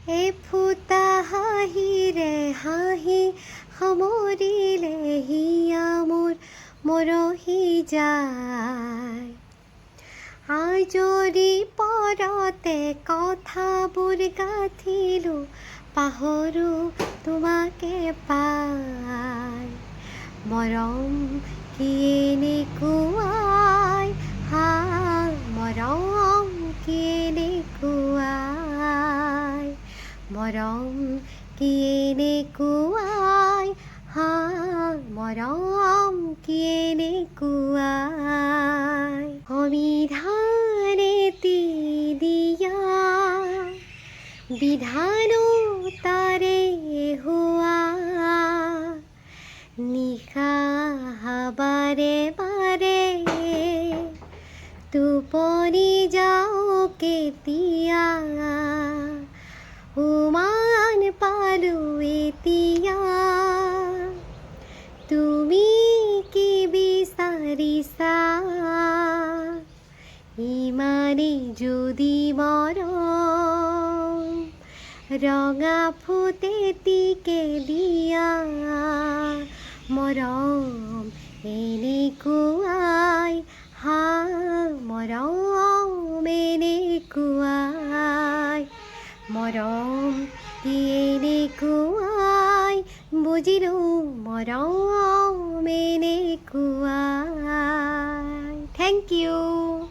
এফুটা হাঁহিৰে হাঁহি সামৰিলে হিয়া মোৰ মৰহি যায়। আজৰি পৰতে কথাবোৰ গাঁঠিলোঁ, পাহৰো তোমাকে পাই। মৰম কি এনেকুৱাই, মৰম কি এনেকুৱাই, মৰম কি এনেকুৱাই, মৰম কি এনেকুৱাই। অবিধানেতি দিয়া বিধানো তাৰে হোৱা, নিশা বাৰে বাৰে টোপনি যাওঁ কেতিয়া, উমান পালো এতিয়া, তুমি কি বিচাৰিছা, ইমানেই যদি মৰম, ৰঙা ফুট এটিকে দিয়া। মৰম এনেকুৱাই, মৰম এনেকুৱাই, মৰম কি এনেকুৱাই, বুজিলোঁ মৰম এনেকুৱাই। Thank U.